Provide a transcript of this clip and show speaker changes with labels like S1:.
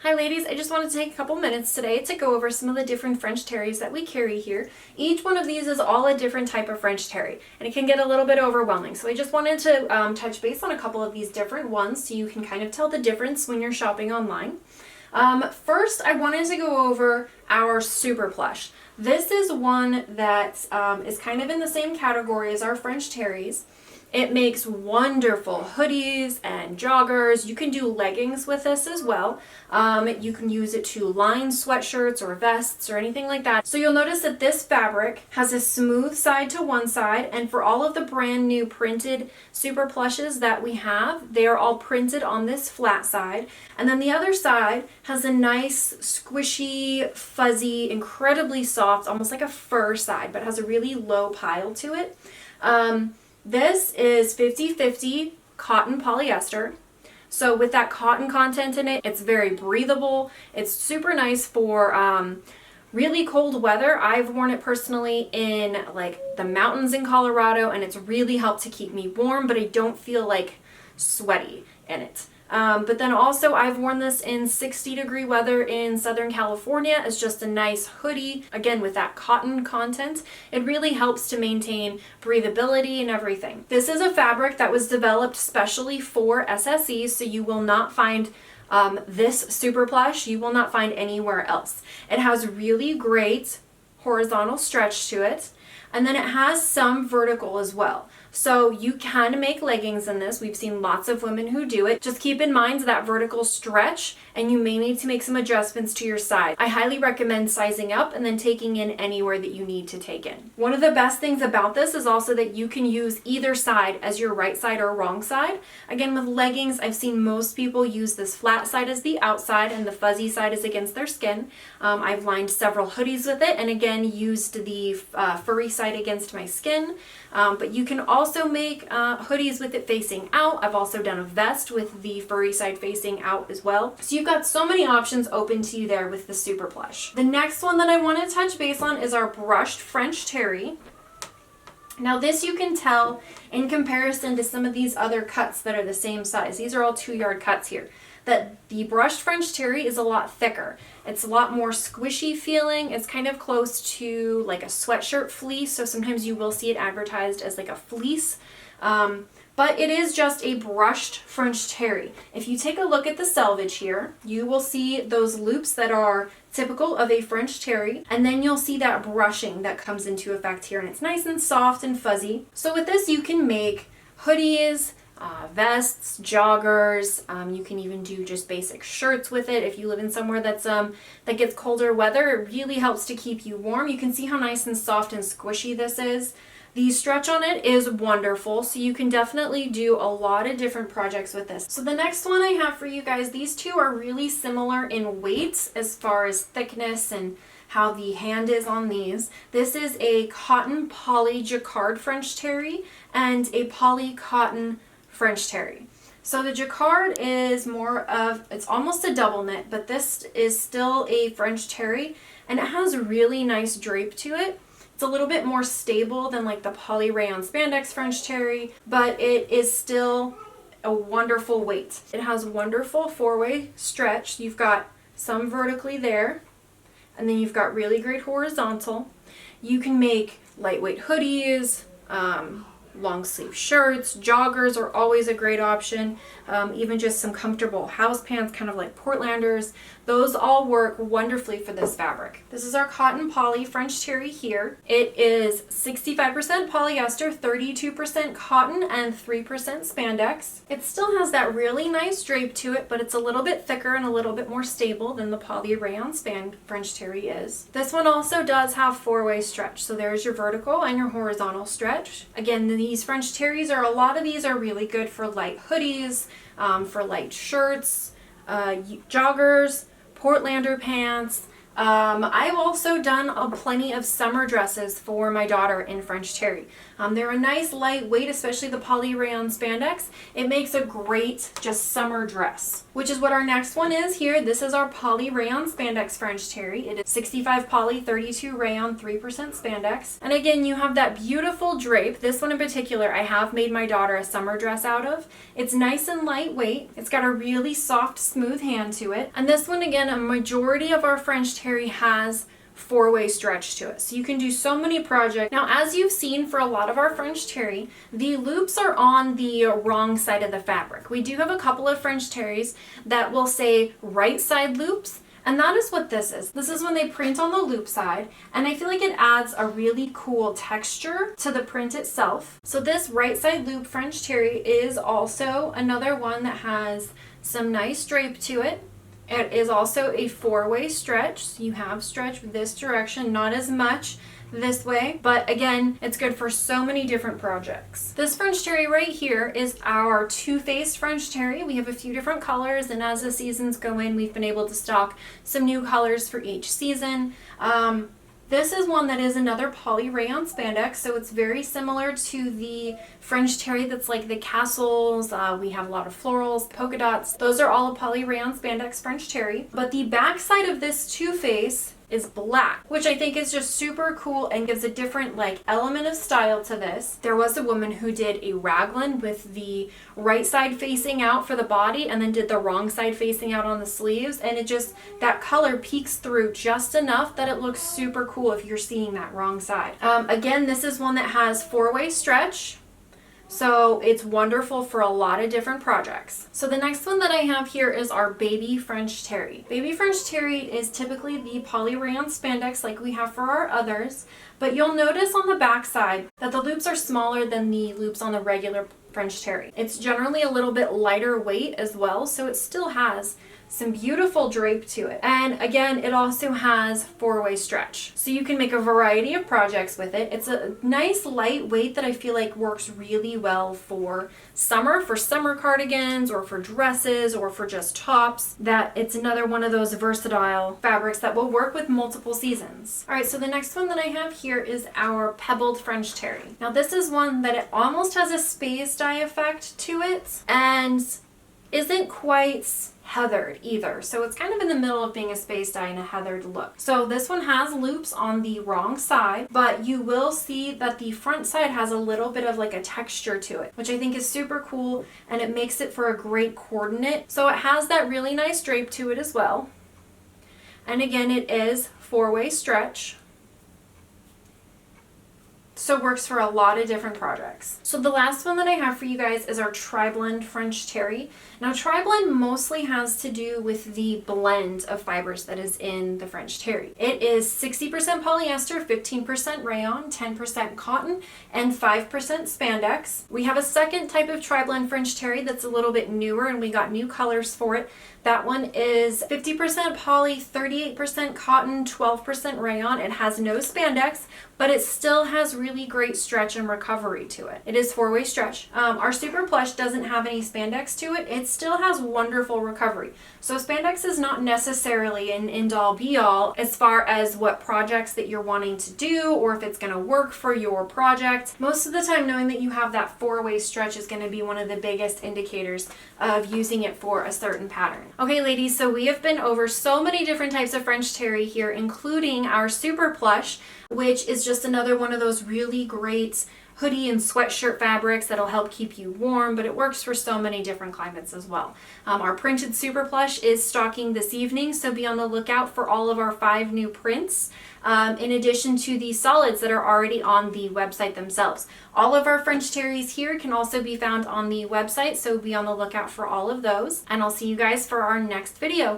S1: Hi ladies, I just wanted to take a couple minutes today to go over some of the different French terries that we carry here. Each one of these is all a different type of French terry, and it can get a little bit overwhelming. So I just wanted to touch base on a couple of these different ones so you can kind of tell the difference when you're shopping online. First, I wanted to go over our Super Plush. This is one that is kind of in the same category as our French terries. It makes wonderful hoodies and joggers. You can do leggings with this as well. You can use it to line sweatshirts or vests or anything like that. So you'll notice that this fabric has a smooth side to one side, and for all of the brand new printed Super Plushes that we have, they are all printed on this flat side. And then the other side has a nice, squishy, fuzzy, incredibly soft, almost like a fur side, but has a really low pile to it. This is 50-50 cotton polyester. So with that cotton content in it, it's very breathable. It's super nice for really cold weather. I've worn it personally in like the mountains in Colorado, and it's really helped to keep me warm, but I don't feel like sweaty in it. But then also I've worn this in 60-degree weather in Southern California as just a nice hoodie. Again, with that cotton content, it really helps to maintain breathability and everything. This is a fabric that was developed specially for SSEs, so you will not find this Super Plush, you will not find anywhere else. It has really great horizontal stretch to it, and then it has some vertical as well. So you can make leggings in this. We've seen lots of women who do it. Just keep in mind that vertical stretch, and you may need to make some adjustments to your size. I highly recommend sizing up and then taking in anywhere that you need to take in. One of the best things about this is also that you can use either side as your right side or wrong side. Again, with leggings, I've seen most people use this flat side as the outside and the fuzzy side is against their skin. I've lined several hoodies with it, and again used the furry side against my skin. But you can also make hoodies with it facing out. I've also done a vest with the furry side facing out as well. So you've got so many options open to you there with the Super Plush. The next one that I want to touch base on is our brushed French terry. Now this you can tell in comparison to some of these other cuts that are the same size. These are all 2-yard cuts here. That the brushed French terry is a lot thicker. It's a lot more squishy feeling. It's kind of close to like a sweatshirt fleece, so sometimes you will see it advertised as like a fleece. But it is just a brushed French terry. If you take a look at the selvage here, you will see those loops that are typical of a French terry, and then you'll see that brushing that comes into effect here, and it's nice and soft and fuzzy. So with this you can make hoodies, vests, joggers. You can even do just basic shirts with it. If you live in somewhere that's that gets colder weather, it really helps to keep you warm. You can see how nice and soft and squishy this is. The stretch on it is wonderful, so you can definitely do a lot of different projects with this. So the next one I have for you guys, these two are really similar in weight as far as thickness and how the hand is on these. This is a cotton poly jacquard French terry and a poly cotton French terry. So the jacquard is more of, it's almost a double knit, but this is still a French terry, and it has really nice drape to it. It's a little bit more stable than like the poly Rayon Spandex French terry, but it is still a wonderful weight. It has wonderful 4-way stretch. You've got some vertically there, and then you've got really great horizontal. You can make lightweight hoodies, long sleeve shirts, joggers are always a great option. Even just some comfortable house pants, kind of like Portlanders. Those all work wonderfully for this fabric. This is our cotton poly French terry here. It is 65% polyester, 32% cotton, and 3% spandex. It still has that really nice drape to it, but it's a little bit thicker and a little bit more stable than the poly Rayon French terry is. This one also does have 4-way stretch, so there's your vertical and your horizontal stretch. Again, these French terries a lot of these are really good for light hoodies, for light shirts, joggers, Portlander pants, I've also done plenty of summer dresses for my daughter in French terry. They're a nice lightweight, especially the poly rayon spandex. It makes a great just summer dress, which is what our next one is here. This is our poly rayon spandex French terry. It is 65 poly, 32 rayon, 3% spandex. And again, you have that beautiful drape. This one in particular, I have made my daughter a summer dress out of. It's nice and lightweight. It's got a really soft, smooth hand to it. And this one, again, a majority of our French terry has four-way stretch to it. So you can do so many projects. Now, as you've seen for a lot of our French terry, the loops are on the wrong side of the fabric. We do have a couple of French terries that will say right side loops, and that is what this is. This is when they print on the loop side, and I feel like it adds a really cool texture to the print itself. So this right side loop French terry is also another one that has some nice drape to it. It is also a four-way stretch. So you have stretch this direction, not as much this way, but again, it's good for so many different projects. This French terry right here is our two-faced French terry. We have a few different colors, and as the seasons go in, we've been able to stock some new colors for each season. This is one that is another poly rayon spandex, so it's very similar to the French terry that's like the castles. We have a lot of florals, polka dots. Those are all a poly rayon spandex French terry. But the back side of this two-face is black, which I think is just super cool and gives a different like element of style to this. There was a woman who did a raglan with the right side facing out for the body and then did the wrong side facing out on the sleeves, and it just, that color peeks through just enough that it looks super cool if you're seeing that wrong side. Again, this is one that has four-way stretch. So it's wonderful for a lot of different projects. So the next one that I have here is our baby French terry. Baby French terry is typically the poly rayon spandex like we have for our others, but you'll notice on the back side that the loops are smaller than the loops on the regular French terry. It's generally a little bit lighter weight as well, so it still has some beautiful drape to it. And again, it also has four-way stretch. So you can make a variety of projects with it. It's a nice lightweight that I feel like works really well for summer cardigans or for dresses or for just tops. That it's another one of those versatile fabrics that will work with multiple seasons. All right, so the next one that I have here is our Pebbled French terry. Now this is one that it almost has a space dye effect to it and isn't quite heathered either. So it's kind of in the middle of being a space dye and a heathered look. So this one has loops on the wrong side, but you will see that the front side has a little bit of like a texture to it, which I think is super cool, and it makes it for a great coordinate. So it has that really nice drape to it as well. And again, it is four-way stretch. So it works for a lot of different projects. So the last one that I have for you guys is our tri-blend French terry. Now tri-blend mostly has to do with the blend of fibers that is in the French terry. It is 60% polyester, 15% rayon, 10% cotton, and 5% spandex. We have a second type of tri-blend French terry that's a little bit newer, and we got new colors for it. That one is 50% poly, 38% cotton, 12% rayon. It has no spandex, but it still has really great stretch and recovery to it. It is four-way stretch. Our Super Plush doesn't have any spandex to it. It still has wonderful recovery. So spandex is not necessarily an end-all be-all as far as what projects that you're wanting to do or if it's going to work for your project. Most of the time, knowing that you have that four-way stretch is going to be one of the biggest indicators of using it for a certain pattern. Okay, ladies, so we have been over so many different types of French terry here, including our Super Plush, which is just another one of those really great hoodie and sweatshirt fabrics that'll help keep you warm, but it works for so many different climates as well. Our printed Super Plush is stocking this evening, so be on the lookout for all of our 5 new prints, in addition to the solids that are already on the website themselves. All of our French terries here can also be found on the website, so be on the lookout for all of those, and I'll see you guys for our next video.